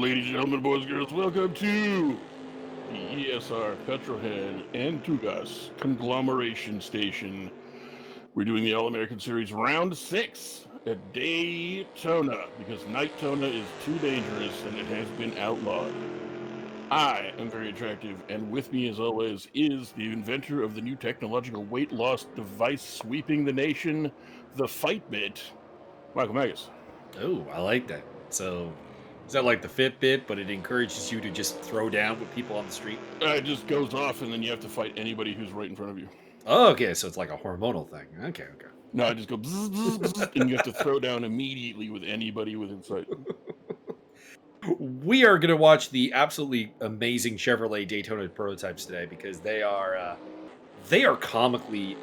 Ladies and gentlemen, boys and girls, welcome to the ESR Petrolhead and Tugas Conglomeration Station. We're doing the All-American Series Round 6 at Daytona because Night-Tona is too dangerous and it has been outlawed. I am very attractive, and with me, as always, is the inventor of the new technological weight loss device sweeping the nation, the Fitbit, Michael Magus. Oh, I like that. So, is that like the Fitbit, but it encourages you to just throw down with people on the street? It just goes off, and then you have to fight anybody who's right in front of you. Oh, okay. So it's like a hormonal thing. Okay. No, I just go bzz, bzz, bzz, and you have to throw down immediately with anybody within sight. We are going to watch the absolutely amazing Chevrolet Daytona prototypes today because they are comically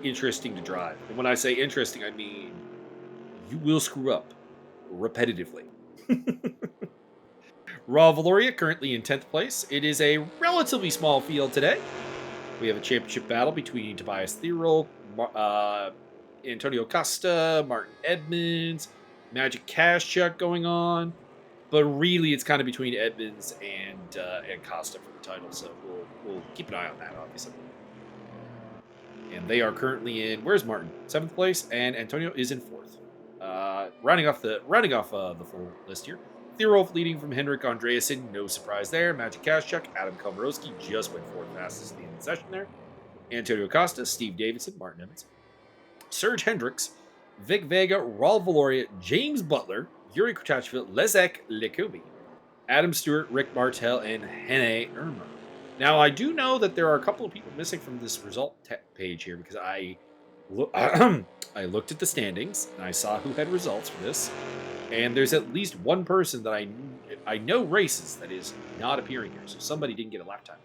interesting to drive. And when I say interesting, I mean you will screw up repetitively. Raul Valoria currently in 10th place. It is a relatively small field today. We have a championship battle between Tobias Thierol, Antonio Costa, Martin Edmonds, Magic Cash going on. But really, it's kind of between Edmonds and Costa for the title, so we'll keep an eye on that, obviously. And they are currently in, where's Martin? 7th place, and Antonio is in 4th. Rounding off the full list here. Thierolf leading from Henrik Andreasen, no surprise there. Magic Kaszczuk, Adam Komarowski just went 4th fastest at the end of the session there. Antonio Costa, Steve Davidson, Martin Edmonds, Serge Hendricks, Vic Vega, Raul Valoria, James Butler, Yuri Kutachville, Leszek Lekubi, Adam Stewart, Rick Martel, and Hene Irma. Now, I do know that there are a couple of people missing from this result page here because I looked at the standings and I saw who had results for this, and there's at least one person that I know races that is not appearing here, so somebody didn't get a lap time.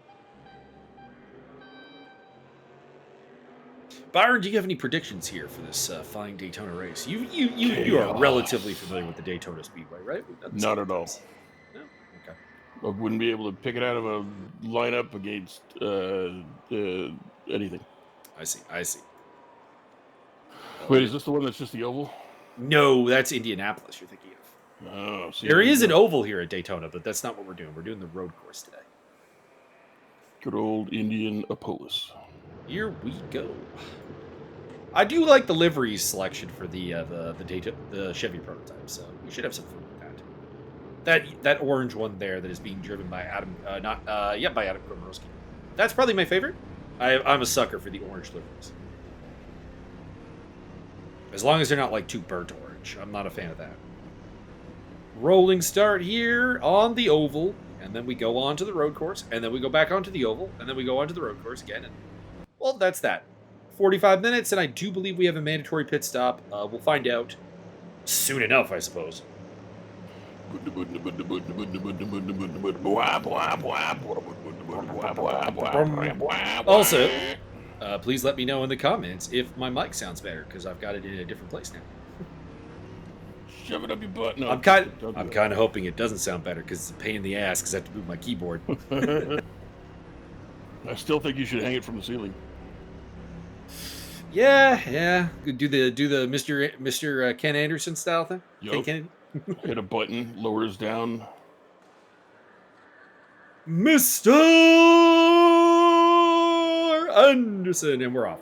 Byron, do you have any predictions here for this fine Daytona race? You are relatively familiar with the Daytona Speedway, right? Not at all. No? Okay. I wouldn't be able to pick it out of a lineup against anything. I see. Wait, is this the one that's just the oval? No, that's Indianapolis you're thinking of. Oh, there is an oval here at Daytona, but that's not what we're doing. We're doing the road course today. Good old Indianapolis. Here we go. I do like the livery selection for the Chevy prototype, so we should have some fun with that. That orange one there that is being driven by Adam, by Adam Komarowski. That's probably my favorite. I'm a sucker for the orange liveries. As long as they're not like too burnt orange, I'm not a fan of that. Rolling start here on the oval, and then we go on to the road course, and then we go back onto the oval, and then we go on to the road course again. And, well, that's that. 45 minutes, and I do believe we have a mandatory pit stop. We'll find out soon enough, I suppose. Also, please let me know in the comments if my mic sounds better, because I've got it in a different place now. Shove it up your butt. No, I'm kind of hoping it doesn't sound better, because it's a pain in the ass, because I have to move my keyboard. I still think you should hang it from the ceiling. Yeah. Do the Mr. Ken Anderson style thing. Yep. Ken Kennedy. Hit a button, lowers down. Mr. Anderson, and we're off.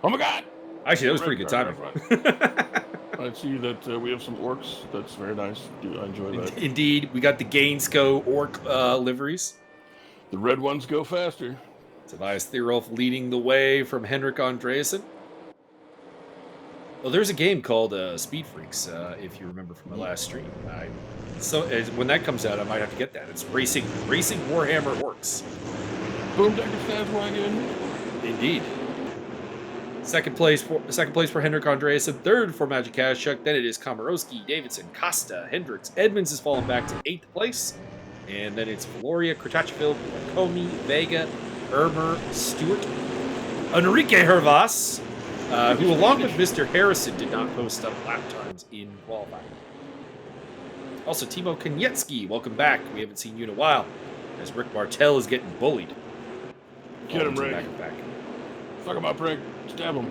Oh my God! Actually, that was pretty good timing. I see that we have some orcs. That's very nice. I enjoy that. Indeed, we got the Gainsco orc liveries. The red ones go faster. Tobias Thierolf leading the way from Henrik Andreasen. Well, there's a game called Speed Freaks, if you remember from my last stream. When that comes out, I might have to get that. It's Racing Warhammer Orcs. Boom Decker Stadswagon. Indeed. Second place for Henrik Andreasen. Third for Magic Kaszczuk. Then it is Komarowski, Davidson, Costa, Hendricks. Edmonds has fallen back to 8th place. And then it's Valoria, Kratachville, Comey, Vega, Irmer, Stewart, Enrique Hervas, who along with Mr. Harrison did not post up lap times in qualifying. Also, Timo Koniecki, welcome back. We haven't seen you in a while, as Rick Martel is getting bullied. Get him, Rick. Back. Fuck him up, Rick. Stab him.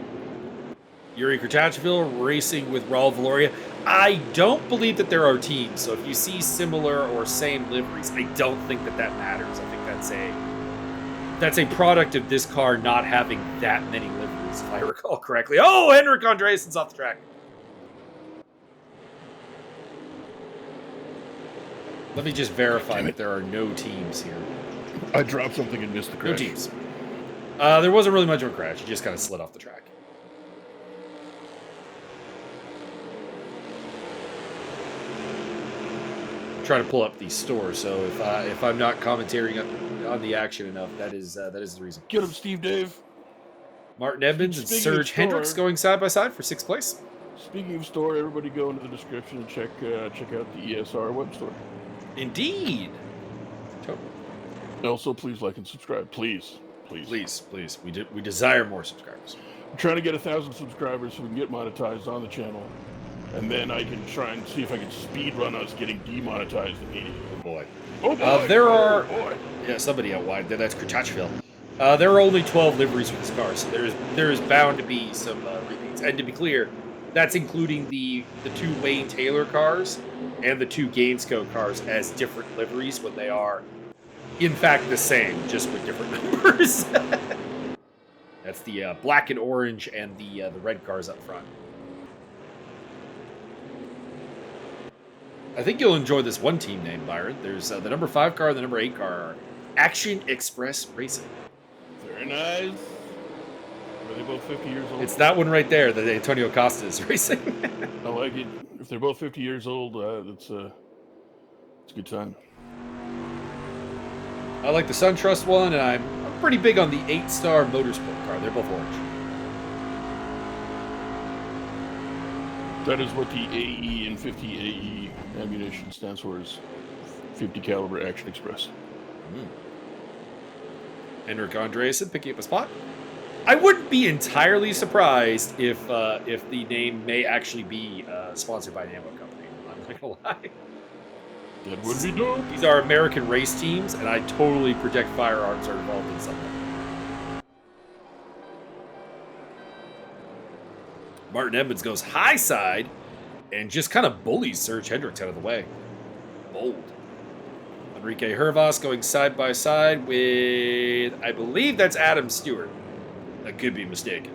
Yuri Kratachville racing with Raul Valoria. I don't believe that there are teams, so if you see similar or same liveries, I don't think that matters. I think that's a product of this car not having that many liveries, if I recall correctly. Oh, Henrik Andreassen's off the track. Let me just verify that there are no teams here. I dropped something and missed the crash. No teams. There wasn't really much of a crash. He just kind of slid off the track. I'm trying to pull up these stores, so if I'm not commentating on the action enough, that is the reason. Get him, Steve Dave. Martin Edmonds and Speaking Serge of store- Hendricks going side by side for 6th place. Speaking of store, everybody go into the description and check out the ESR web store. Indeed. Totally. Also, please like and subscribe. Please. Please. We desire more subscribers. I'm trying to get 1,000 subscribers so we can get monetized on the channel. And then I can try and see if I can speed run us getting demonetized immediately. Oh boy. Oh boy! There are... boy. Yeah, somebody out wide there. That's Krutachville. There are only 12 liveries for this car, so there is bound to be some repeats. And to be clear, that's including the 2 Wayne Taylor cars and the 2 Gainsco cars as different liveries when they are, in fact, the same, just with different numbers. That's the black and orange and the red cars up front. I think you'll enjoy this one team name, Byron. There's the number 5 car and the number 8 car are Action Express Racing. Very nice. Are they both 50 years old? It's that one right there that Antonio Costa is racing. I like it. If they're both 50 years old, it's a good time. I like the SunTrust one, and I'm pretty big on the 8-star Motorsport car. They're both orange. That is what the AE and 50 AE ammunition stands for, is 50 caliber Action Express. Henrik Andreasen picking up a spot. I wouldn't be entirely surprised if the name may actually be sponsored by an ammo company. I'm not gonna lie. That would be dope. These are American race teams, and I totally project firearms are involved in some way. Martin Edmonds goes high side and just kind of bullies Serge Hendricks out of the way. Bold. Enrique Hervas going side by side with, I believe that's Adam Stewart. I could be mistaken.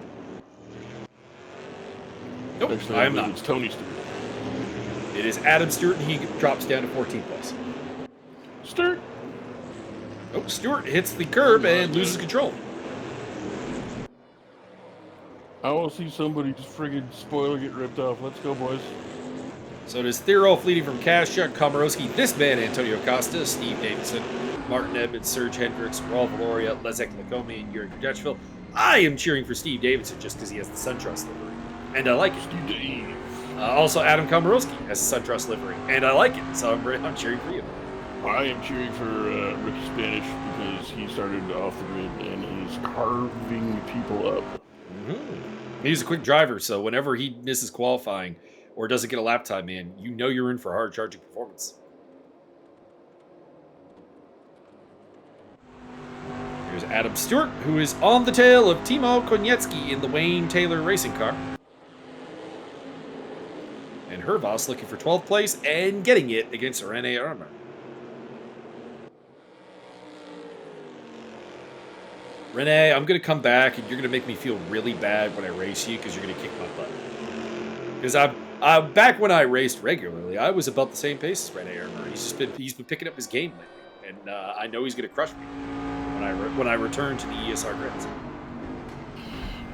Nope, Actually, I am not. It's Tony Stewart. It is Adam Stewart, and he drops down to 14th place. Stewart. Oh, Stewart hits the curb and loses control. I want to see somebody just friggin' spoiler get ripped off. Let's go, boys. So does Thero leading from Kaschuk, Komarowski, this man, Antonio Costa, Steve Davidson, Martin Edmonds, Serge Hendricks, Raul Valoria, Leszek Lakomi, and Yuri Krutachville. I am cheering for Steve Davidson just because he has the SunTrust livery, and I like it. Steve Dave. Also, Adam Komarowski has a SunTrust livery, and I like it, so I'm cheering for you. I am cheering for Ricky Spanish because he started off the grid and is carving people up. He's a quick driver, so whenever he misses qualifying or doesn't get a lap time, man, you know you're in for hard charging performance. Here's Adam Stewart, who is on the tail of Timo Konietzki in the Wayne Taylor racing car. And Hervas looking for 12th place and getting it against Rene Armour. Rene, I'm going to come back and you're going to make me feel really bad when I race you because you're going to kick my butt. Because I'm back when I raced regularly, I was about the same pace as Rene Armour. He's been picking up his game lately, and I know he's going to crush me when I return to the ESR grids.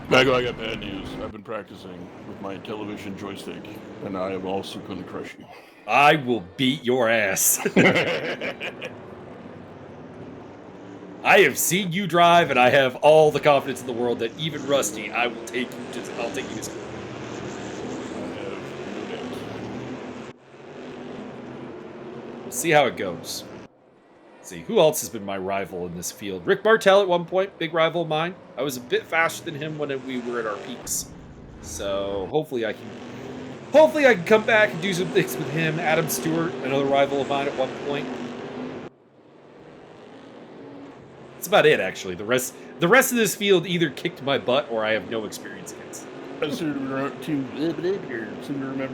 Mago, I got bad news. I've been practicing with my television joystick, and I am also going to crush you. I will beat your ass. I have seen you drive, and I have all the confidence in the world that even Rusty, I'll take you to school. I have no doubt. We'll see how it goes. Let's see, who else has been my rival in this field? Rick Martell at one point, big rival of mine. I was a bit faster than him when we were at our peaks. So hopefully I can come back and do some things with him. Adam Stewart, another rival of mine at one point. That's about it, actually. The rest of this field either kicked my butt or I have no experience against. I seem to remember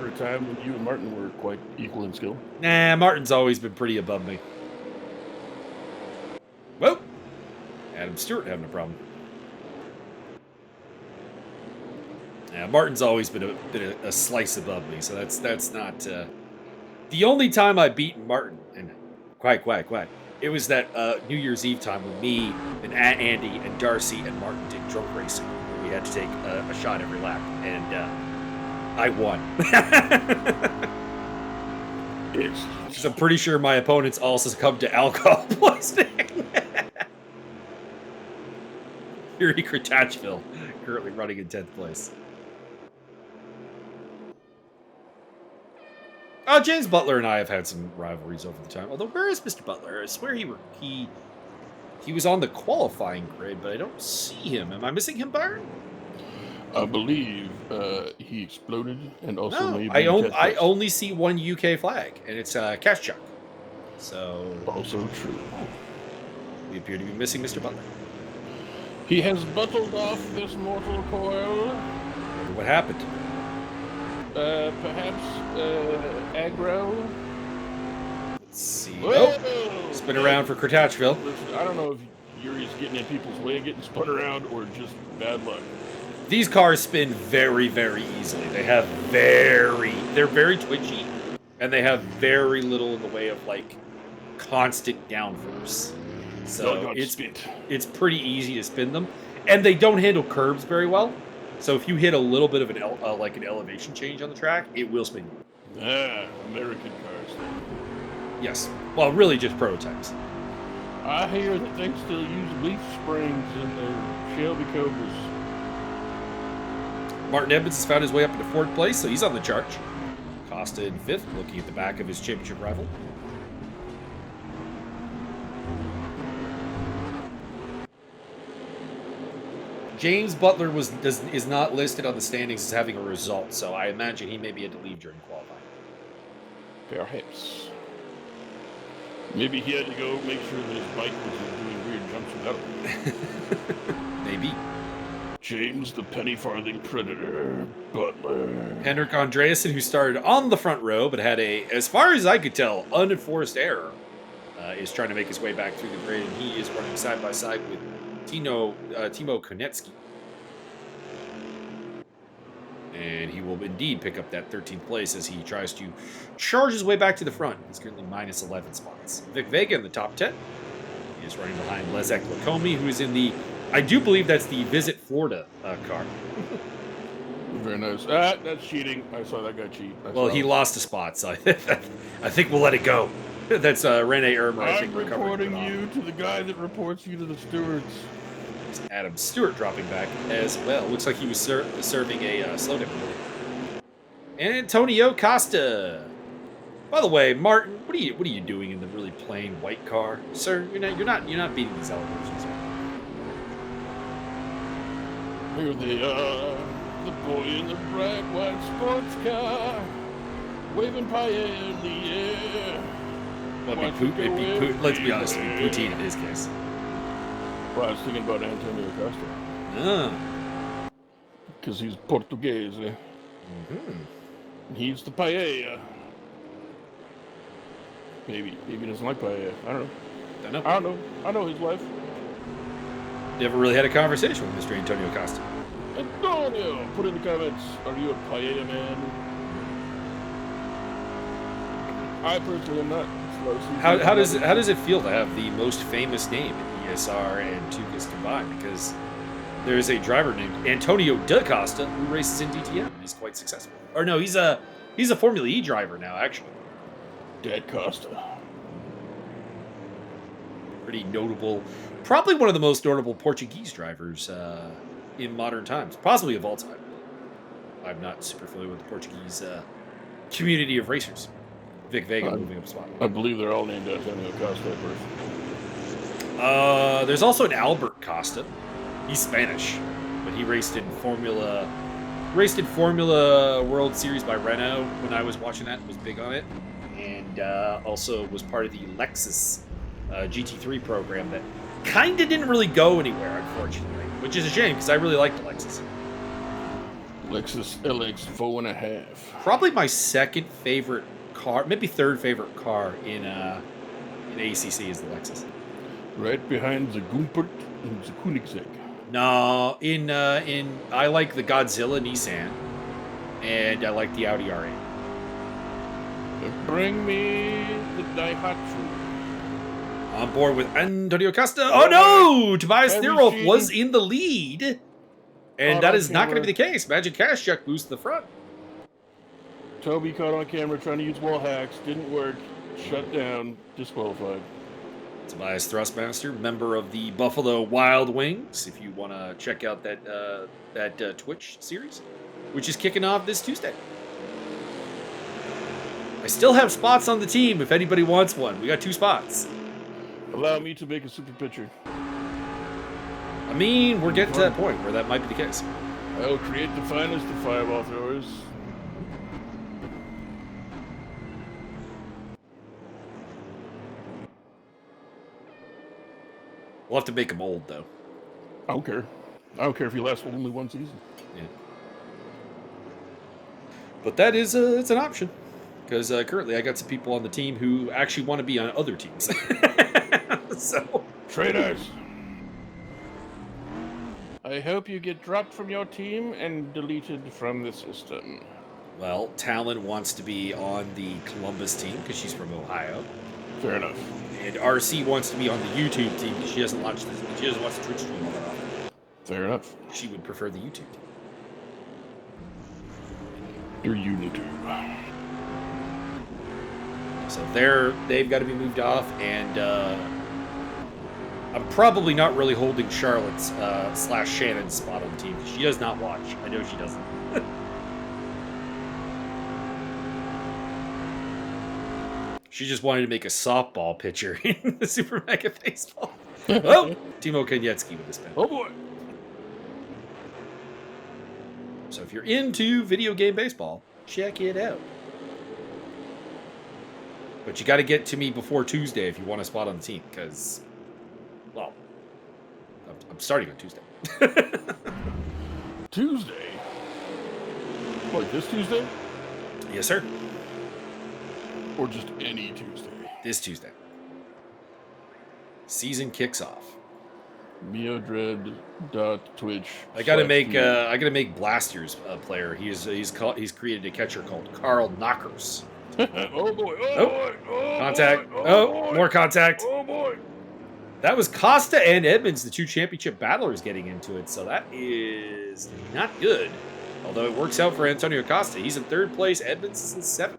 a time when you and Martin were quite equal in skill. Nah, Martin's always been pretty above me. Whoa! Adam Stewart having a problem. Yeah, Martin's always been a slice above me, so that's not... The only time I've beaten Martin, and quiet, it was that New Year's Eve time when me and Andy and Darcy and Martin did drunk racing. We had to take a shot every lap, and I won. So I'm pretty sure my opponents also succumbed to alcohol poisoning. Fury Kratachville, currently running in 10th place. James Butler and I have had some rivalries over the time. Although, where is Mr. Butler? I swear he was on the qualifying grid, but I don't see him. Am I missing him, Byron? I believe he exploded and also No, maybe... I only see one UK flag, and it's Cash Chuck. So... Also true. We appear to be missing Mr. Butler. He has bottled off this mortal coil. What happened? Perhaps aggro. Let's see. Whoa! Oh, spin around for Kratachville. Listen, I don't know if Yuri's getting in people's way of getting spun around or just bad luck. These cars spin very, very easily. They're very twitchy, and they have very little in the way of like constant downforce. So it's pretty easy to spin them, and they don't handle curbs very well. So if you hit a little bit of an elevation change on the track, it will spin you. American cars. Yes. Well, really just prototypes. I hear that they still use leaf springs in their Shelby Cobras. Martin Edmonds has found his way up into 4th place, so he's on the charge. Costa in 5th, looking at the back of his championship rival. James Butler is not listed on the standings as having a result, so I imagine he maybe had to leave during qualifying. Perhaps. Maybe he had to go make sure that his bike wasn't doing weird jumps without him. Maybe. James the Penny Farthing Predator Butler. Henrik Andreasen, who started on the front row but had a, as far as I could tell, unenforced error, is trying to make his way back through the grid, and he is running side by side with Timo Konetsky. And he will indeed pick up that 13th place as he tries to charge his way back to the front. He's currently minus 11 spots. Vic Vega in the top 10. He is running behind Leszek Lakomi, who is in the, I do believe that's the Visit Florida car. Very nice. That's cheating. I saw that guy cheat. Well, he lost a spot, so I think we'll let it go. That's Rene Irmer, I think, I'm reporting you to the guy that reports you to the stewards. Adam Stewart dropping back as well. Looks like he was serving a slowdown. Antonio Costa. By the way, Martin, what are you doing in the really plain white car, sir? You're not beating these elevations. Here they are, the boy in the bright white sports car, waving paella in the air. Let's be honest, it'd be poutine in his case. Well, I was thinking about Antonio Costa. Ah. Because he's Portuguese. He's the paella. Maybe he doesn't like paella. I don't know. I know his wife. Never really had a conversation with Mr. Antonio Costa. Antonio, put in the comments, are you a paella man? I personally am not. How does it feel to have the most famous name in ESR and Tugas combined? Because there is a driver named Antonio Da Costa who races in DTM and is quite successful. Or no, he's a Formula E driver now, actually. Dad Costa. Pretty notable, probably one of the most notable Portuguese drivers in modern times, possibly of all time. I'm not super familiar with the Portuguese community of racers. Vic Vega moving up spot. I believe they're all named Antonio Costa at birth. There's also an Albert Costa. He's Spanish, but he raced in Formula World Series by Renault when I was watching that and was big on it. And also was part of the Lexus GT3 program that kind of didn't really go anywhere, unfortunately, which is a shame because I really liked the Lexus. Lexus LX 4.5. Probably my second favorite car, maybe third favorite car in ACC is the Lexus. Right behind the Gumpert and the Koenigsegg. No, in I like the Godzilla Nissan, and I like the Audi R8. Bring me the Daihatsu. On board with Antonio Costa. Oh no! Tobias Every Thierolf cheating. was in the lead. And Caught that on is not going to camera. be the case. Magic Cash Chuck boost to the front. Toby caught on camera trying to use wall hacks. Didn't work. Shut down. Disqualified. Tobias Thrustmaster, member of the Buffalo Wild Wings. If you want to check out that Twitch series, which is kicking off this Tuesday. I still have spots on the team if anybody wants one. We got 2 spots. Allow me to make a super picture. I mean, we're getting to that point where that might be the case. I will create the finest of fireball throwers. We'll have to make them old, though. I don't care. I don't care if you last only one season. Yeah. But that is it's an option. Because currently I got some people on the team who actually want to be on other teams. So Traitors! I hope you get dropped from your team and deleted from the system. well, Talon wants to be on the Columbus team because she's from Ohio. Fair enough. And RC wants to be on the YouTube team because she doesn't watch this. She doesn't watch the Twitch stream all that often. Fair enough. She would prefer the YouTube team. You're YouTube. So they've got to be moved off, and I'm probably not really holding Charlotte's / Shannon's spot on the team because she does not watch. I know she doesn't. She just wanted to make a softball pitcher in the Super Mega Baseball. Oh, Timo Konietzki with this pen. Oh boy. So if you're into video game baseball, check it out. But you got to get to me before Tuesday if you want a spot on the team, because, well, I'm starting on Tuesday. Tuesday? Like this Tuesday? Yes, sir. Or just any Tuesday? This Tuesday. Season kicks off. Miodred.twitch. I gotta make Blasters a player. He's created a catcher called Carl Knockers. Oh boy! Oh, Oh. boy! Oh, Contact. boy. Oh, boy. more contact. Oh boy! That was Costa and Edmonds, the 2 championship battlers, getting into it. So that is not good. Although it works out for Antonio Costa. He's in 3rd place. Edmonds is in 7th.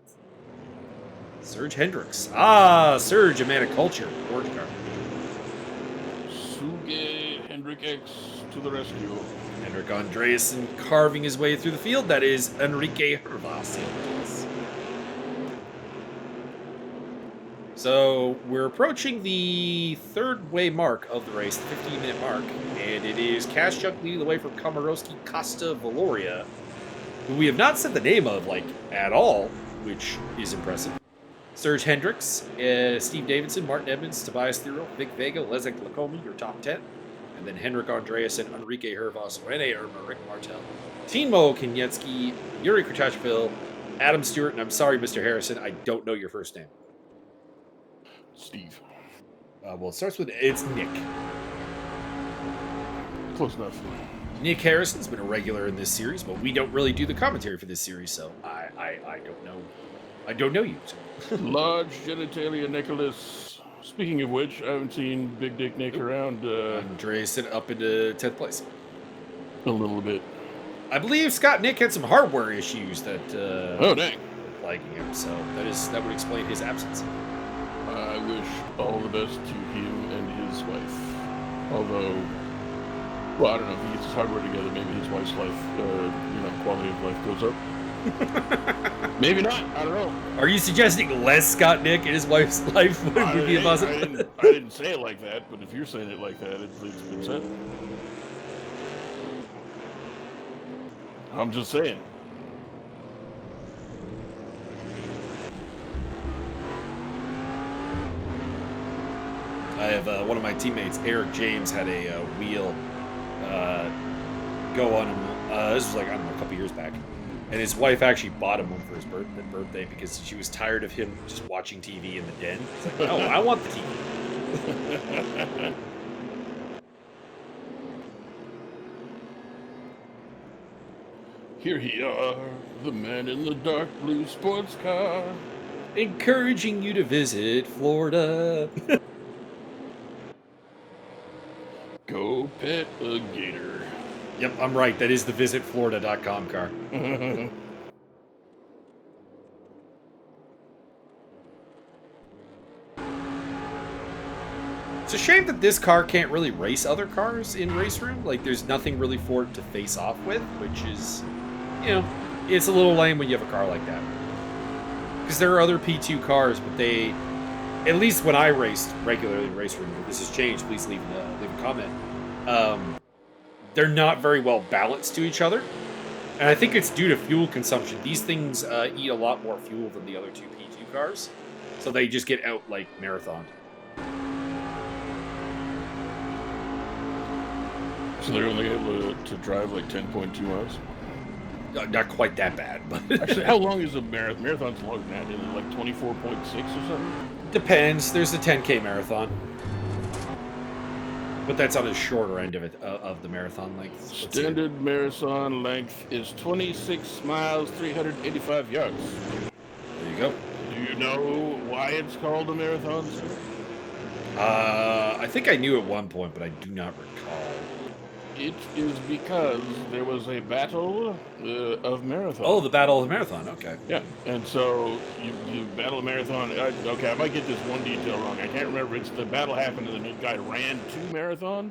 Serge Hendricks. Ah, Serge, a man of culture. Orange card. Suge Hendrick X to the rescue. Henrik Andreasen carving his way through the field. That is Enrique Hervas. So we're approaching the 3rd way mark of the race, the 15-minute mark, and it is Kaschuk leading the way from Komarowski Costa Valoria, who we have not said the name of, at all, which is impressive. Serge Hendricks, Steve Davidson, Martin Edmonds, Tobias Thierol, Vic Vega, Leszek Lakomi, your top 10. And then Henrik Andreasen, Enrique Hervas, Rene Irma, Rick Martel, Timo Konietzki, Yuri Kratachville, Adam Stewart, and I'm sorry, Mr. Harrison, I don't know your first name. Steve. Well, it starts with, it's Nick. Close enough. Nick Harrison's been a regular in this series, but we don't really do the commentary for this series, so I don't know. I don't know you. So. Large genitalia Nicholas. Speaking of which, I haven't seen Big Dick Nick around Andreasen up into 10th place. a little bit. I believe Scott Nick had some hardware issues that Oh dang! plaguing him, so that would explain his absence. I wish all the best to him and his wife. Although, well, I don't know if he gets his hardware together, maybe his wife's life, quality of life goes up. Maybe not. I don't know. Are you suggesting less Scott Nick and his wife's life would be possible? I didn't say it like that, but if you're saying it like that, it's been said. I'm just saying. I have one of my teammates, Eric James, had a wheel go on him This was like, I don't know, a couple years back. And his wife actually bought him one for his birthday because she was tired of him just watching TV in the den. He's like, no, I want the TV. Here he are, the man in the dark blue sports car. Encouraging you to visit Florida. Go pet a gator. Yep, I'm right. That is the visitflorida.com car. It's a shame that this car can't really race other cars in Race Room. Like, there's nothing really for it to face off with, which is, you know, it's a little lame when you have a car like that. Because there are other P2 cars, but they, at least when I raced regularly in Race Room, if this has changed, please leave a comment. They're not very well balanced to each other. And I think it's due to fuel consumption. These things eat a lot more fuel than the other two P2 cars. So they just get out, like, marathoned. So they're only able to drive like 10.2 miles? Not quite that bad, but... Actually, how long is a marathon? Marathon's longer than that. Is it like 24.6 or something? Depends. There's a 10K marathon. But that's on the shorter end of it, of the marathon length. Standard marathon length is 26 miles, 385 yards. There you go. Do you know why it's called a marathon, sir? I think I knew at one point, but I do not recall. It is because there was a battle of marathon. Oh, the Battle of the Marathon. Okay. Yeah, and so you battle of marathon. Okay, I might get this one detail wrong. I can't remember. It's the battle happened and the guy ran to marathon,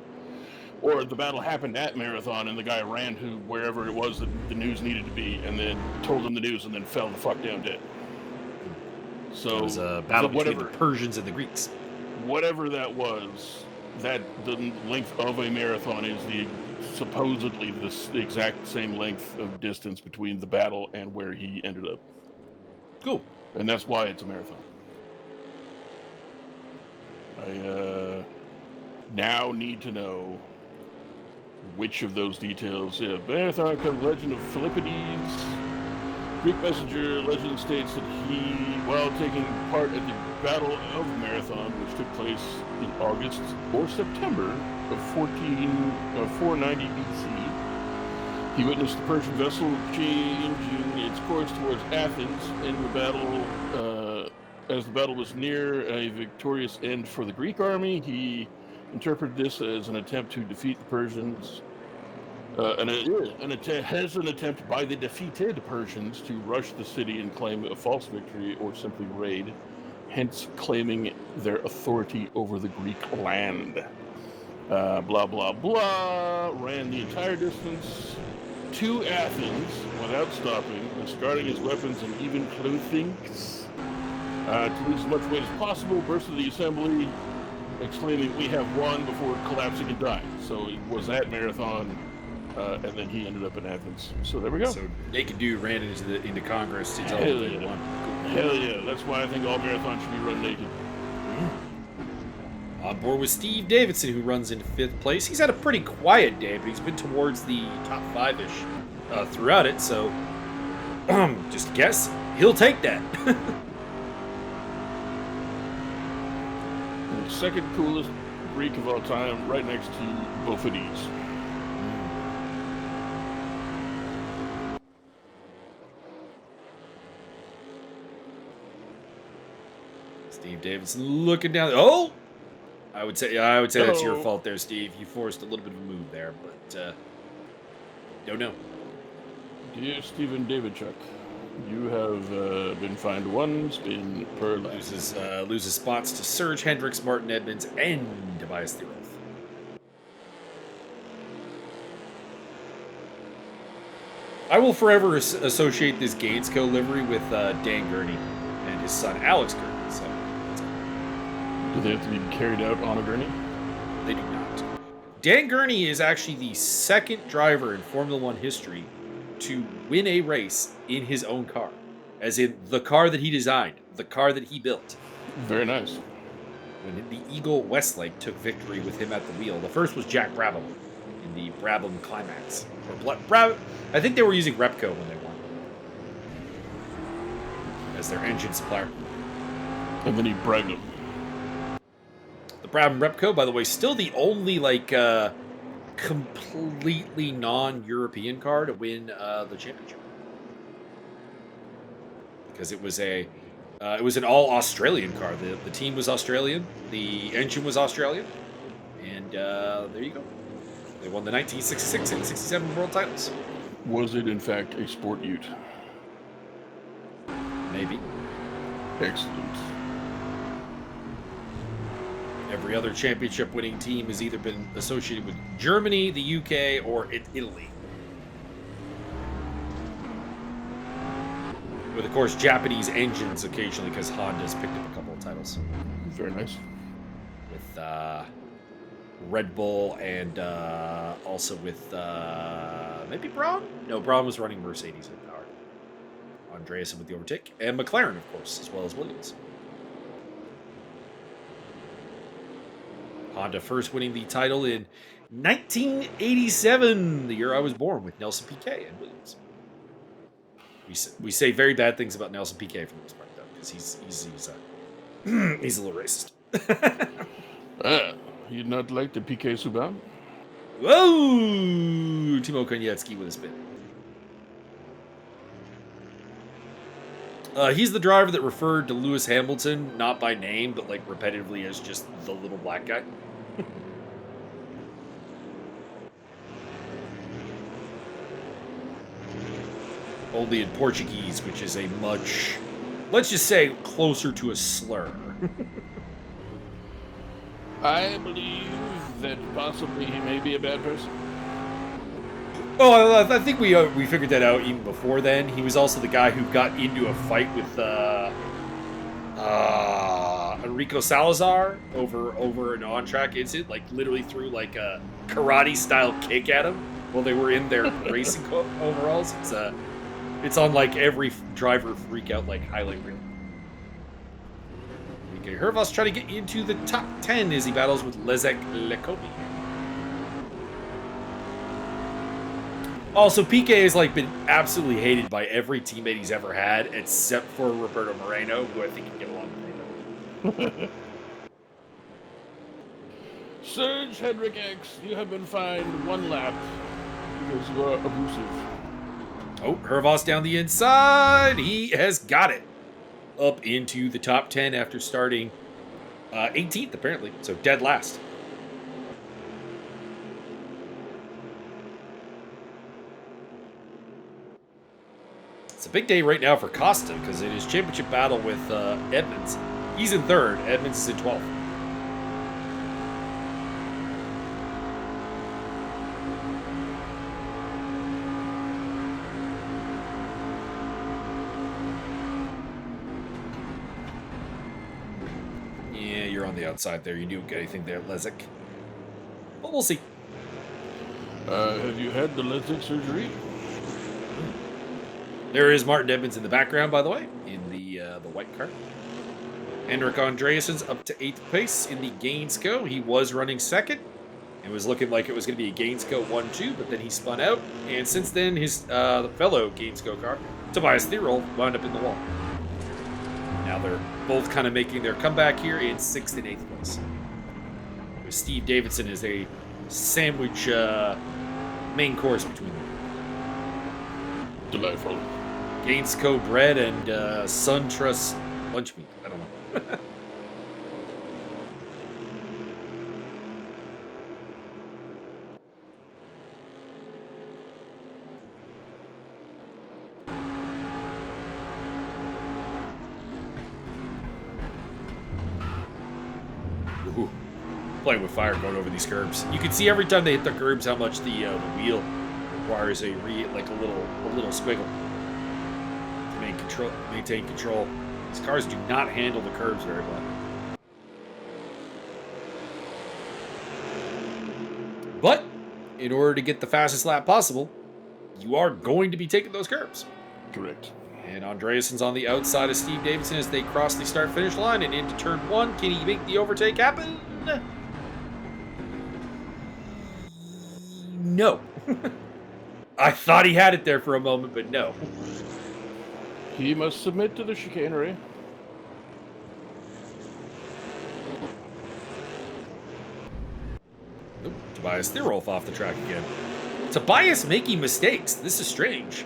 or the battle happened at marathon and the guy ran to wherever it was that the news needed to be, and then told him the news and then fell the fuck down dead. So it was a battle between whatever, the Persians and the Greeks. Whatever that was. That the length of a marathon is supposedly the exact same length of distance between the battle and where he ended up. Cool. And that's why it's a marathon. I now need to know which of those details. Yeah, marathon comes legend of Philippides. Greek messenger legend states that he, while taking part at the Battle of Marathon, which took place in August or September of 490 BC, he witnessed the Persian vessel changing its course towards Athens in the battle. As the battle was near a victorious end for the Greek army, he interpreted this as an attempt to defeat the Persians. An attempt by the defeated Persians to rush the city and claim a false victory or simply raid, hence claiming their authority over the Greek land. Blah, blah, blah. Ran the entire distance to Athens without stopping, discarding his weapons and even clothing. To lose as much weight as possible, bursted the assembly, exclaiming, "We have won," before collapsing and dying. So it was that marathon. And then he ended up in Athens. So there we go. So naked dude ran into Congress to tell Hell them they yeah. won. Hell yeah. That's why I think all marathons should be run naked. On board with Steve Davidson, who runs in 5th place. He's had a pretty quiet day, but he's been towards the top 5-ish throughout it. So just guess he'll take that. The second coolest Greek of all time, right next to Bofides. Steve Davidson looking down. Oh, I would say that's your fault there, Steve. You forced a little bit of a move there, but don't know. Dear Stephen Davidchuk, you have been fined 1 spin per lap. Loses spots to Serge Hendricks, Martin Edmonds, and Tobias Theroth. I will forever associate this Gainesco livery with Dan Gurney and his son Alex Gurney. So. Do they have to be carried out on a gurney? They do not. Dan Gurney is actually the second driver in Formula One history to win a race in his own car. As in the car that he designed, the car that he built. Very nice. When the Eagle Westlake took victory with him at the wheel. The first was Jack Brabham in in the Brabham Climax. Or I think they were using Repco when they won as their engine supplier. And then he bragged him. The Brabham Repco, by the way, still the only completely non-European car to win the championship, because it was an all Australian car. The team was Australian, the engine was Australian, and there you go. They won the 1966 and 67 world titles. Was it in fact a sport ute? Maybe. Excellent. Every other championship winning team has either been associated with Germany, the UK, or Italy. With, of course, Japanese engines occasionally, because Honda's picked up a couple of titles. Very nice. With Red Bull and also with maybe Braun? No, Braun was running Mercedes in power. Andreasen with the overtake. And McLaren, of course, as well as Williams. Honda first winning the title in 1987, the year I was born, with Nelson Piquet and Williams. We say very bad things about Nelson Piquet for the most part, though, because he's he's a little racist. You'd not like the Piquet Subban? Whoa! Timo Konietzki with a spin. He's the driver that referred to Lewis Hamilton, not by name, but like repetitively as just the little black guy. Only in Portuguese, which is a much, let's just say, closer to a slur. I believe that possibly he may be a bad person. Oh, I think we figured that out even before then. He was also the guy who got into a fight with Enrico Salazar over an on-track incident, like literally threw like a karate-style kick at him while they were in their racing overalls. It's on like every driver freak out like highlight reel. Okay, Hervos trying to get into the top 10 as he battles with Leszek Lekomi. Also, Piquet has like been absolutely hated by every teammate he's ever had, except for Roberto Moreno, who I think can get along with him. Serge Hendrick X, you have been fined 1 lap because you are abusive. Oh, Hervos down the inside. He has got it. Up into the top 10 after starting 18th, apparently. So dead last. It's a big day right now for Costa because it is championship battle with Edmonds. He's in 3rd. Edmonds is in 12th. Yeah, you're on the outside there. You do get anything there, Leszek. But we'll see. Have you had the LASIK surgery? There is Martin Edmonds in the background, by the way, in the white car. Henrik Andreassen's up to 8th place in the Gainsco. He was running 2nd. It was looking like it was going to be a Gainsco 1-2, but then he spun out. And since then, his fellow Gainsco car, Tobias Thierol, wound up in the wall. Now they're both kind of making their comeback here in 6th and 8th place. With Steve Davidson as a sandwich main course between them. Delightful. Gainsco bread and SunTrust lunch meat. I don't know. Ooh, playing with fire going over these curbs. You can see every time they hit the curbs how much the wheel requires a little squiggle to maintain control. These cars do not handle the curbs very well. But in order to get the fastest lap possible, you are going to be taking those curbs. Correct. And Andreassen's on the outside of Steve Davidson as they cross the start-finish line and into turn 1. Can he make the overtake happen? No. I thought he had it there for a moment, but no. He must submit to the chicanery. Oop, Tobias Thierolf off the track again. Tobias making mistakes. This is strange.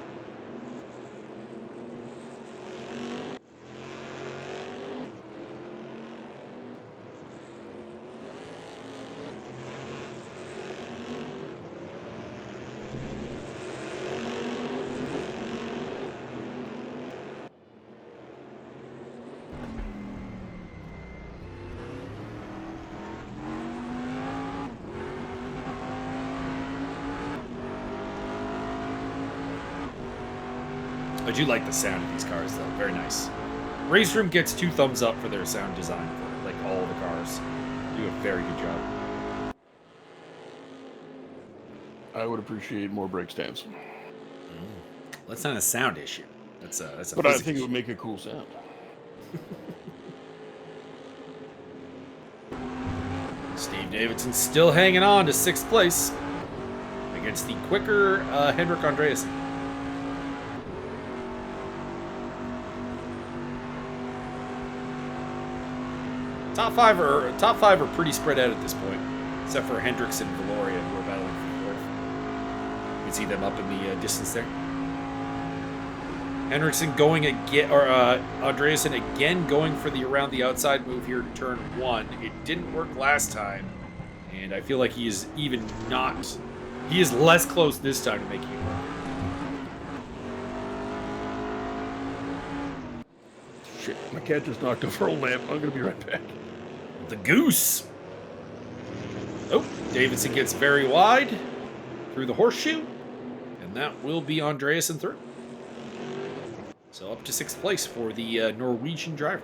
I do like the sound of these cars, though. Very nice. Race Room gets 2 thumbs up for their sound design for, like, all the cars. They do a very good job. I would appreciate more brake stands. That's not a sound issue. That's a But I physics think it issue. would make a cool sound. Steve Davidson still hanging on to 6th place against the quicker Henrik Andreasen. Top five are pretty spread out at this point, except for Hendricks and Valoria, who are battling for 4th. You can see them up in the distance there. Hendrickson going again, or Andreasen again going for the around the outside move here to turn 1. It didn't work last time, and I feel like he is he is less close this time to making it work. Shit, my cat just knocked over a lamp. I'm gonna be right back. The Goose. Oh, Davidson gets very wide through the horseshoe, and that will be Andreasen through. So up to 6th place for the Norwegian driver.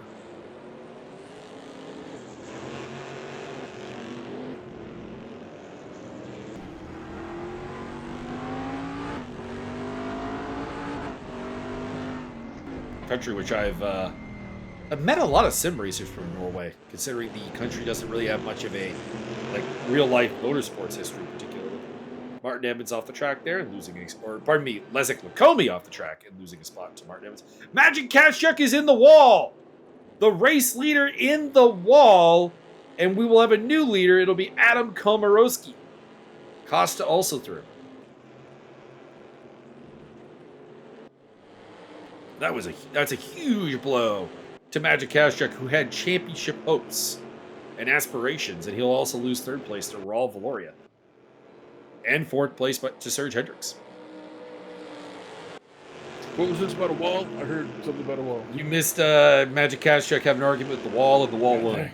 Country which I've met a lot of sim racers from Norway, considering the country doesn't really have much of a real life motorsports history, particularly. Martin Edmonds off the track there and losing Leszek Lukomi off the track and losing a spot to Martin Edmonds. Magic Kashchuk is in the wall! The race leader in the wall, and we will have a new leader. It'll be Adam Komarowski. Costa also through. That's a huge blow to Magic Kashchuk, who had championship hopes and aspirations, and he'll also lose 3rd place to Raul Valoria. And 4th place to Serge Hendricks. What was this about a wall? I heard something about a wall. You missed Magic Kashchuk having an argument with the wall, and the wall won.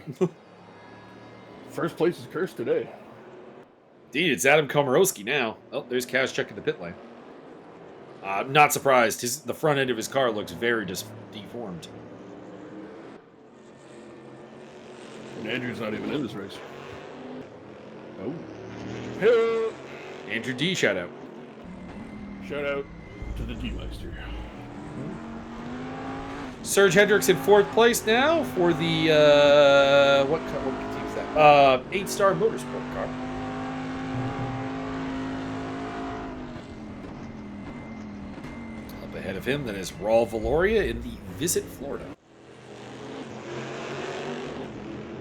First place is cursed today. Indeed, it's Adam Komarowski now. Oh, there's Kashchuk in the pit lane. I'm not surprised. The front end of his car looks very deformed. And Andrew's not even in this race. Oh. Hello. Andrew D, shout out. Shout out to the D-Meister. Serge Hendricks in 4th place now for the, what team is that? 8-star motorsport car. Up ahead of him, then is Raul Valoria in the Visit Florida,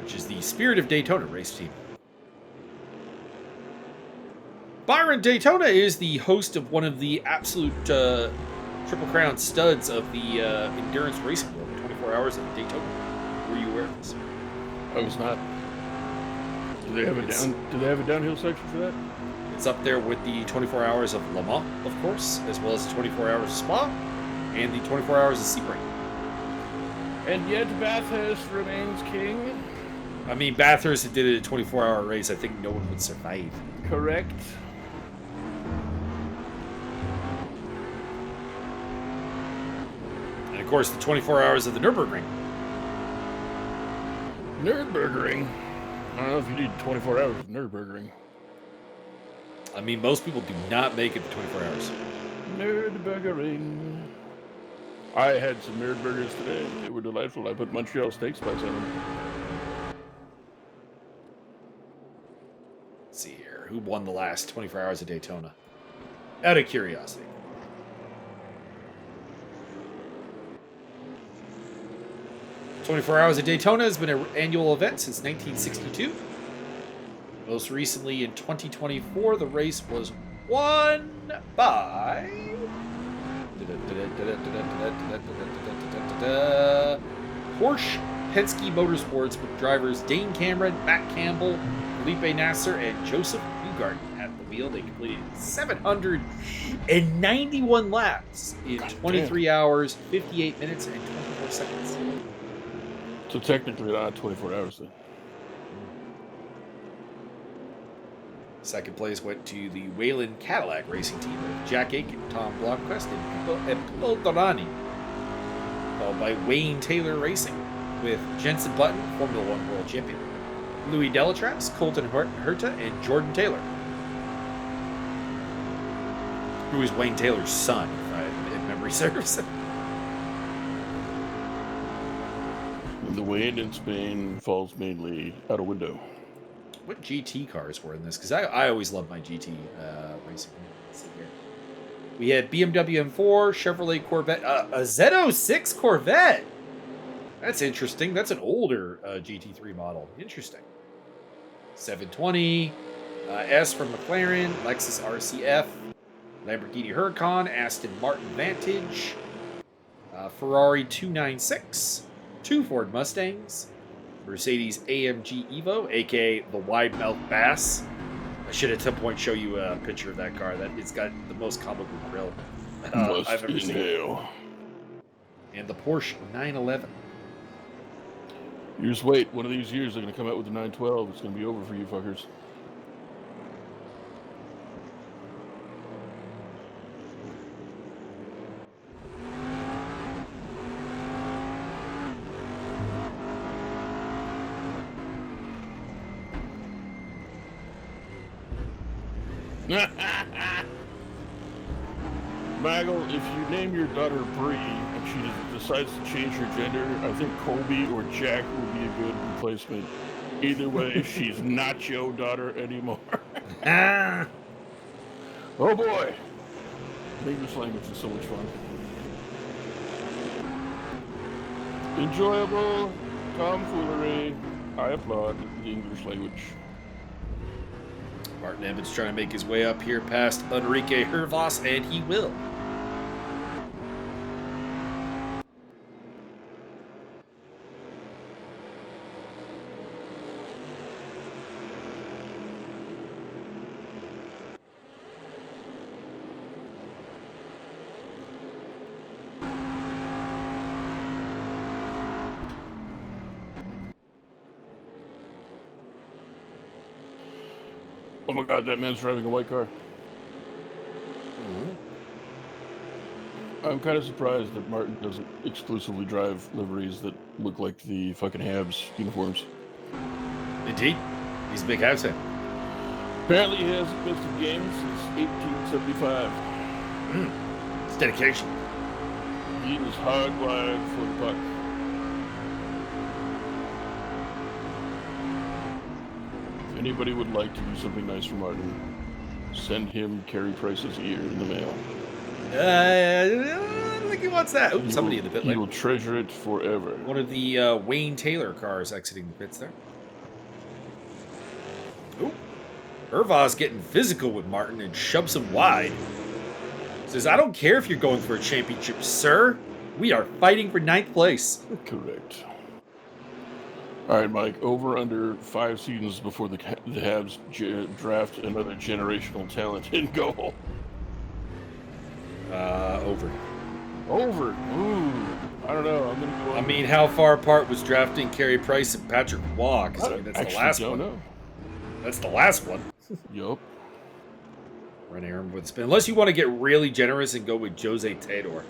which is the Spirit of Daytona race team. Byron Daytona is the host of one of the absolute Triple Crown studs of the endurance racing world, 24 Hours of Daytona. Were you aware of this? I was not. Do they have a downhill section for that? It's up there with the 24 Hours of Le Mans, of course, as well as the 24 Hours of Spa and the 24 Hours of Sebring. And yet Bathurst remains king. I mean, Bathurst did a 24-hour race. I think no one would survive. Correct. And of course, the 24 Hours of the Nürburgring. Nürburgring. I don't know if you need 24 hours of Nürburgring. I mean, most people do not make it to 24 hours. Nürburgring. I had some Nürburgers today. They were delightful. I put Montreal steak spice on them. Let's see here. who won the last 24 hours of Daytona? Out of curiosity. "24 Hours of Daytona" has been an annual event since 1962. Most recently in 2024, the race was won by Porsche Penske Motorsports with drivers Dane Cameron, Matt Campbell, Felipe Nasser, and Joseph Newgarden at the wheel. They completed 791 laps in 23 hours, 58 minutes, and 24 seconds. So technically not 24 hours then. Second place went to the Whalen Cadillac racing team of Jack Aiken, Tom Blomqvist, and Pippo Dorani. Followed by Wayne Taylor Racing with Jensen Button, Formula One World Champion, Louis Delatras, Colton Herta, and Jordan Taylor, who is Wayne Taylor's son, if memory serves. And the wind in Spain falls mainly out a window. What GT cars were in this? Because I always love my GT racing. Let's see here. We had BMW M4, Chevrolet Corvette, a Z06 Corvette. That's interesting. That's an older GT3 model. Interesting. 720, S from McLaren, Lexus RCF, Lamborghini Huracan, Aston Martin Vantage, Ferrari 296, 2 Ford Mustangs, Mercedes AMG Evo, aka the wide mouth bass. I should at some point show you a picture of that car. It's got the most comical grill I've ever seen. And the Porsche 911. You just wait. One of these years, they're going to come out with the 912. It's going to be over for you fuckers. Maggle, if you name your daughter Bree and she decides to change her gender, I think Colby or Jack would be a good replacement. Either way, she's not your daughter anymore. Oh boy. English language is so much fun. Enjoyable tomfoolery. I applaud the English language. Martin Emmons trying to make his way up here past Enrique Hervas, and he will. Oh my god, that man's driving a white car. I'm kind of surprised that Martin doesn't exclusively drive liveries that look like the fucking Habs uniforms. Indeed. He's a big Habs fan. Apparently he hasn't missed a game since 1875. It's dedication. He is hardwired for the puck. If anybody would like to do something nice for Martin, send him Carey Price's ear in the mail. I don't think he wants that. Ooh, somebody in the pit lane. He will treasure it forever. One of the Wayne Taylor cars exiting the pits there. Ooh. Hervas getting physical with Martin and shoves him wide. Says, I don't care if you're going for a championship, sir. We are fighting for 9th place. Correct. All right, Mike, over under 5 seasons before the Habs draft another generational talent in goal. Over. Over. Ooh. I don't know. I'm gonna go. I mean, how far apart was drafting Carey Price and Patrick Waugh? I mean, that's the last one. Know. That's the last one. Yup. Running Aaron with a spin. Unless you want to get really generous and go with Jose Teodor.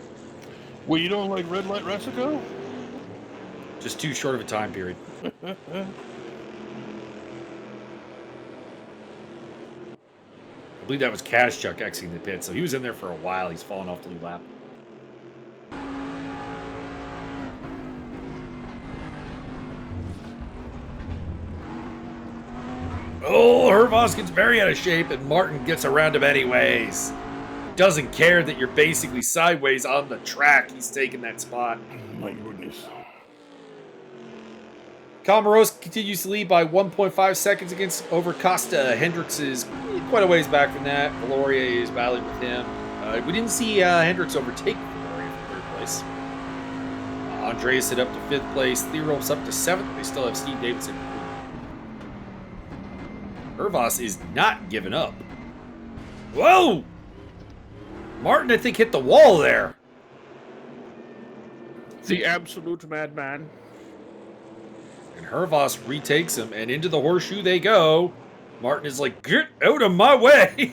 Well, you don't like Red Light Resico? Just too short of a time period. I believe that was Kazchuk exiting the pit, so he was in there for a while. He's fallen off the lead lap. Oh, Hervas gets very out of shape, and Martin gets around him anyways. Doesn't care that you're basically sideways on the track. He's taking that spot. My goodness. CAMARO continues to lead by 1.5 seconds over Costa. Hendricks is quite a ways back from that. Valoria is battling with him. We didn't see Hendricks overtake Valoria for third place. Andreas up to fifth place. Thero's up to seventh. They still have Steve Davidson. Hervas is not giving up. Whoa! Martin, I think, hit the wall there. The absolute madman. And Hervas retakes him, and into the horseshoe they go. Martin is like, get out of my way!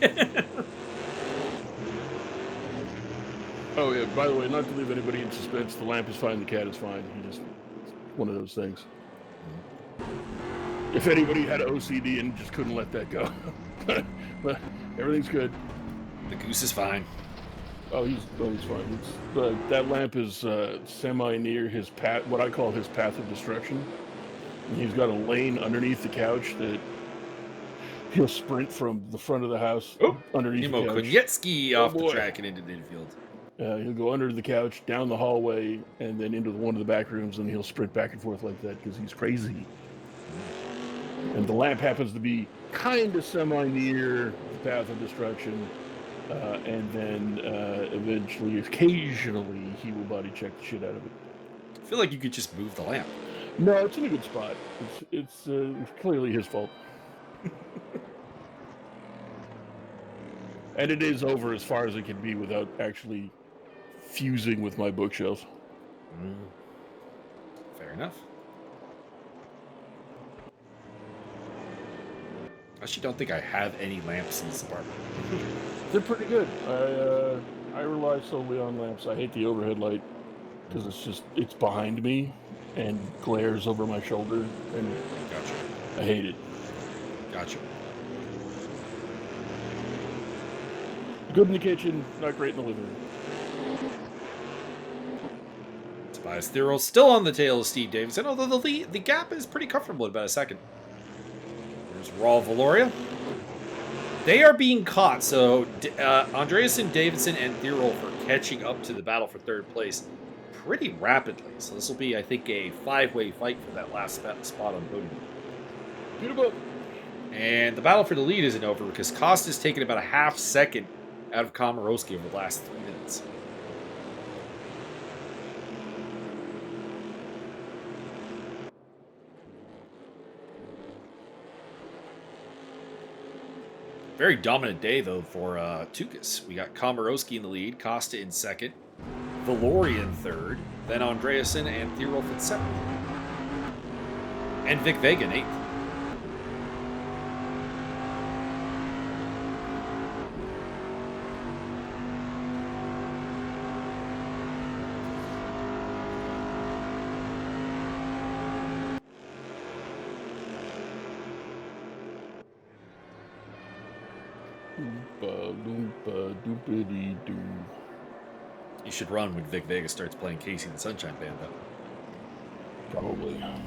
Oh, yeah, by the way, not to leave anybody in suspense, the lamp is fine, the cat is fine. It's one of those things. If anybody had OCD and just couldn't let that go. But everything's good. The goose is fine. Oh, he's fine. That lamp is semi-near his path, what I call his path of destruction. And he's got a lane underneath the couch that he'll sprint from the front of the house underneath the couch. Konietzki off the track and into the infield. He'll go under the couch, down the hallway, and then into one of the back rooms, and he'll sprint back and forth like that because he's crazy. And the lamp happens to be kind of semi-near the path of destruction. And then eventually, occasionally, he will body check the shit out of it. I feel like you could just move the lamp. No, it's in a good spot. It's clearly his fault. And it is over as far as it can be without actually fusing with my bookshelves. Fair enough. I actually don't think I have any lamps in this apartment. They're pretty good. I rely solely on lamps. I hate the overhead light because it's behind me and glares over my shoulder, and Gotcha. I hate it. Gotcha. Good in the kitchen, not great in the living room. Tobias Thero still on the tail of Steve Davidson, although the gap is pretty comfortable at about a second. There's Raul Valoria. They are being caught, so Andreasen, Davidson, and Thero are catching up to the battle for third place pretty rapidly. So this will be, I think, a five-way fight for that last spot on the podium. Beautiful. And the battle for the lead isn't over because Costa's taken about a half second out of Komorowski over the last 3 minutes. Very dominant day, though, for Tugas. We got Komorowski in the lead, Costa in second, Valoria in third, then Andreasen and Thierolf in seventh. And Vic Vega in eighth. You should run when Vic Vega starts playing Casey and the Sunshine Band, though. Probably. On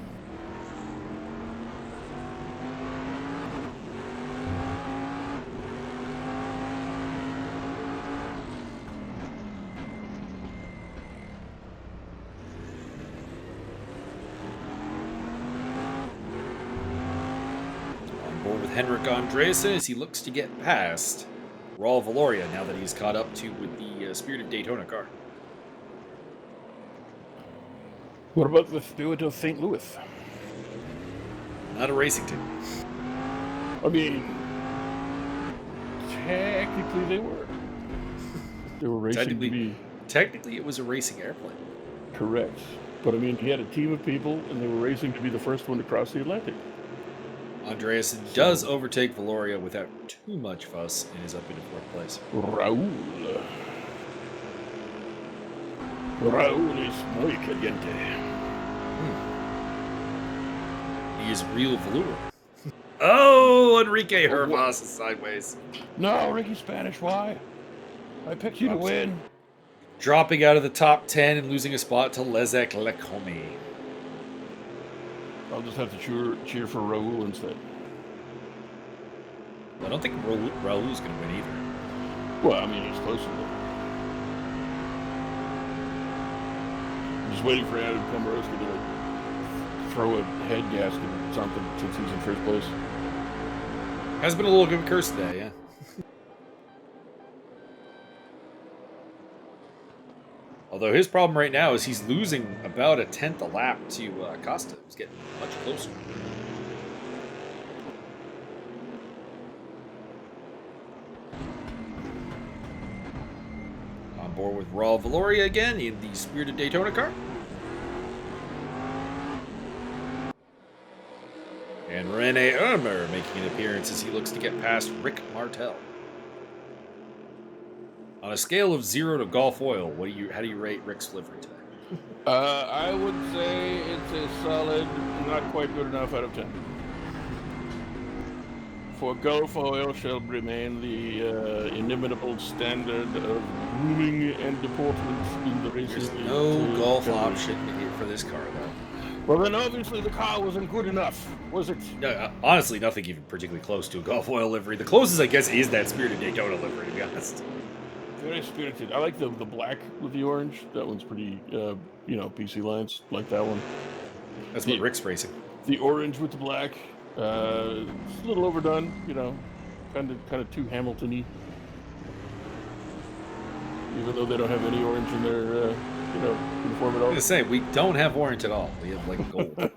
board with Henrik Andreasen as he looks to get past Raul Valoria now that he's caught up to with the Spirit Daytona car. What about the Spirit of St. Louis? Not a racing team. I mean, technically they were. They were racing to be... Technically, it was a racing airplane. Correct. But I mean, he had a team of people, and they were racing to be the first one to cross the Atlantic. Andreasen does overtake Valoria without too much fuss and is up into fourth place. Raul is muy caliente. He is real velour. Oh, Enrique Hervas is sideways. No, Ricky Spanish, why? I picked you to win. Dropping out of the top 10 and losing a spot to Lezek Lekomi. I'll just have to cheer for Raul instead. I don't think Raul's going to win either. Well, I mean, he's close to it. I'm just waiting for Adam Komorowski to like throw a head gasket or something since he's in first place. Has been a little good curse today, yeah. Although his problem right now is he's losing about a tenth a lap to Costa, who's getting much closer. On board with Raul Valoria again in the Spirited Daytona car. And Rene Ermer making an appearance as he looks to get past Rick Martel. On a scale of 0 to golf oil, how do you rate Rick's livery today? I would say it's a solid, not quite good enough out of 10. For golf oil shall remain the inimitable standard of grooming and deportment in the racing. There's no golf option for this car, though. Well, then obviously the car wasn't good enough, was it? No, honestly, nothing even particularly close to a golf oil livery. The closest, I guess, is that Spirited Daytona livery, to be honest. Very spirited. I like the black with the orange. That one's pretty, PC lines. Like that one. That's what Rick's racing. The orange with the black. It's a little overdone, kind of too Hamilton-y. Even though they don't have any orange in their, uniform at all. I was gonna say, we don't have orange at all. We have, like, gold.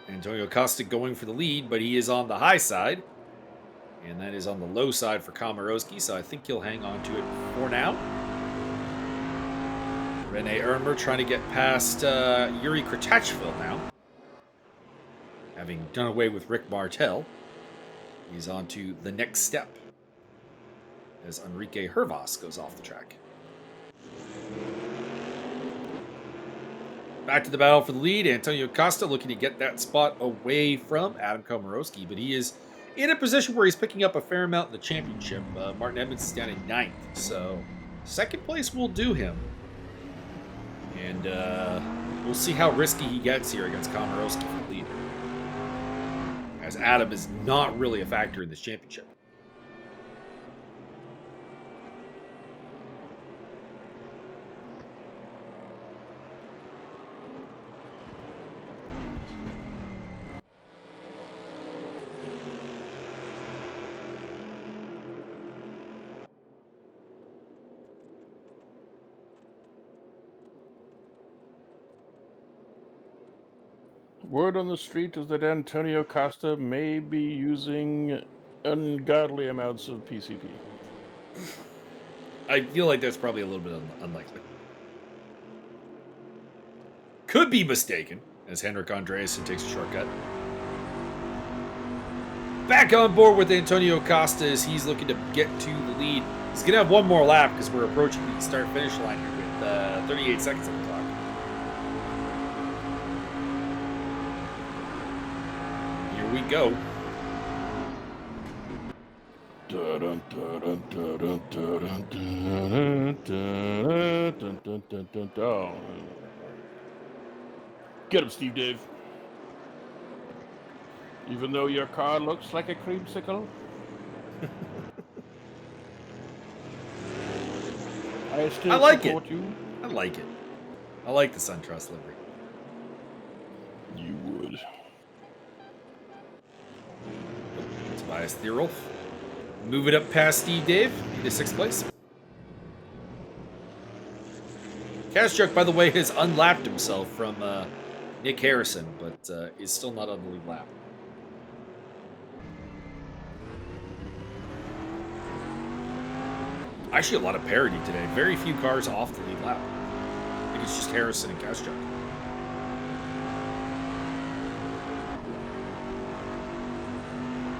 Antonio Costa going for the lead, but he is on the high side. And that is on the low side for Komorowski, so I think he'll hang on to it for now. Rene Ermer trying to get past Yuri Kretachville now. Having done away with Rick Martel, he's on to the next step as Enrique Hervas goes off the track. Back to the battle for the lead. Antonio Costa looking to get that spot away from Adam Komorowski, but he is in a position where he's picking up a fair amount in the championship. Martin Edmonds is down in 9th, so second place will do him. And we'll see how risky he gets here against Komorowski for the lead, as Adam is not really a factor in this championship. Word on the street is that Antonio Costa may be using ungodly amounts of PCP. I feel like that's probably a little bit unlikely. Could be mistaken, as Henrik Andreasen takes a shortcut. Back on board with Antonio Costa as he's looking to get to the lead. He's going to have one more lap because we're approaching the start-finish line here with 38 seconds on the clock. We go. Get him, Steve Dave. Even though your car looks like a creamsicle. I like support it. You. I like it. I like the SunTrust livery. You would. Tobias Thierolf. Move it up past Steve Dave into 6th place. Kastruck, by the way, has unlapped himself from Nick Harrison, but is still not on the lead lap. Actually, a lot of parity today. Very few cars off the lead lap. I think it's just Harrison and Kastruck.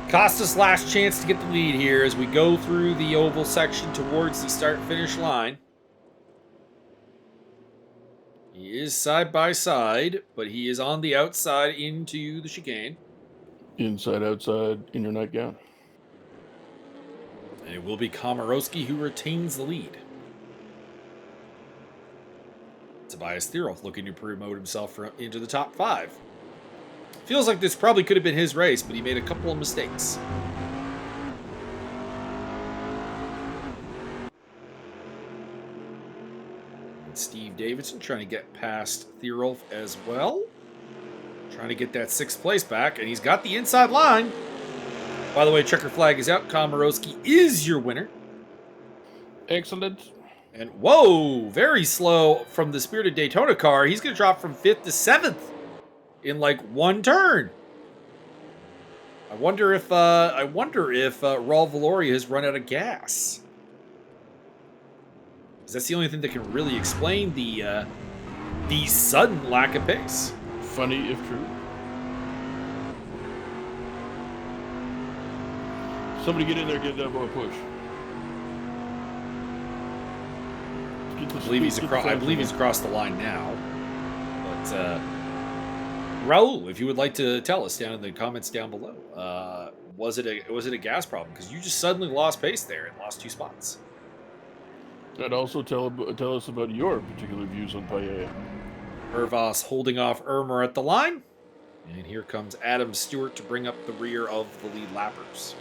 Costa's last chance to get the lead here as we go through the oval section towards the start-finish line. He is side by side, but he is on the outside into the chicane. Inside, outside, in your nightgown. And it will be Komorowski who retains the lead. Tobias Thierolf looking to promote himself into the top 5. Feels like this probably could have been his race, but he made a couple of mistakes. And Steve Davidson trying to get past Thierolf as well. Trying to get that 6th place back, and he's got the inside line. By the way, checker flag is out. Komarowski is your winner. Excellent. And whoa, very slow from the Spirited Daytona car. He's going to drop from 5th to 7th in like one turn. I wonder if Raul Valoria has run out of gas. Because that's the only thing that can really explain the sudden lack of pace. Funny if true. Somebody get in there, get that boy a push. I believe he's across the line now. But Raul, if you would like to tell us down in the comments down below, was it a gas problem? Because you just suddenly lost pace there and lost 2 spots. And also tell us about your particular views on Paella. Hervas holding off Irmer at the line. And here comes Adam Stewart to bring up the rear of the lead lappers.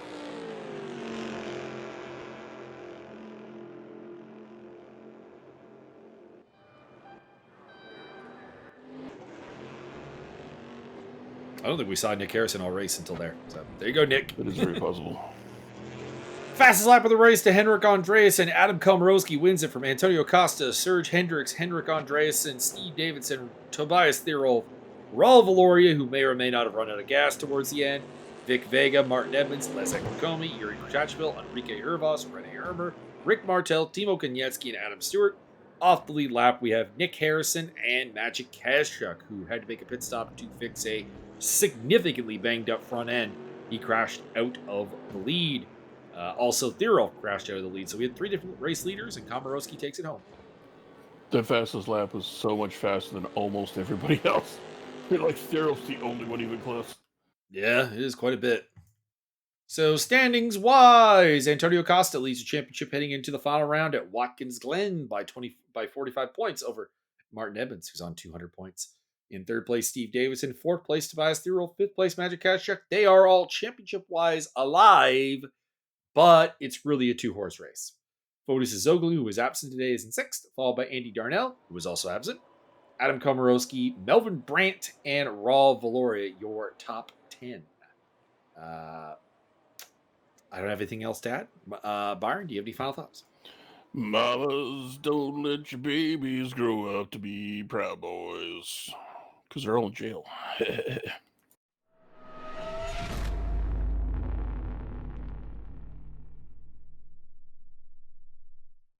I don't think we saw Nick Harrison all race until there. So there you go, Nick. That is very possible. Fastest lap of the race to Henrik Andreasen. Adam Komarowski wins it from Antonio Costa, Serge Hendricks, Henrik Andreasen, Steve Davidson, Tobias Thierolf, Raul Valoria, who may or may not have run out of gas towards the end, Vic Vega, Martin Edmonds, Leszek Kokomi, Yuri Kotachville, Enrique Hervas, Rene Irmer, Rick Martel, Timo Konietzki, and Adam Stewart. Off the lead lap, we have Nick Harrison and Magic Kazchuk, who had to make a pit stop to fix a significantly banged up front end. He crashed out of the lead. Also, Thierolf crashed out of the lead. So we had 3 different race leaders, and Komarowski takes it home. The fastest lap was so much faster than almost everybody else. Like Thierolf's the only one even close. Yeah, it is quite a bit. So standings wise, Antonio Costa leads the championship heading into the final round at Watkins Glen by 45 points over Martin Edmonds, who's on 200 points. In 3rd place, Steve Davidson. 4th place, Tobias Thierolf. 5th place, Magic Kazchuk. They are all championship-wise alive, but it's really a 2-horse race. Fotis Azoglu, who was absent today, is in 6th, followed by Andy Darnell, who was also absent. Adam Komarowski, Melvin Brandt, and Raul Valoria, your top 10. I don't have anything else to add. Byron, do you have any final thoughts? Mamas, don't let your babies grow up to be proud boys. Because they're all in jail.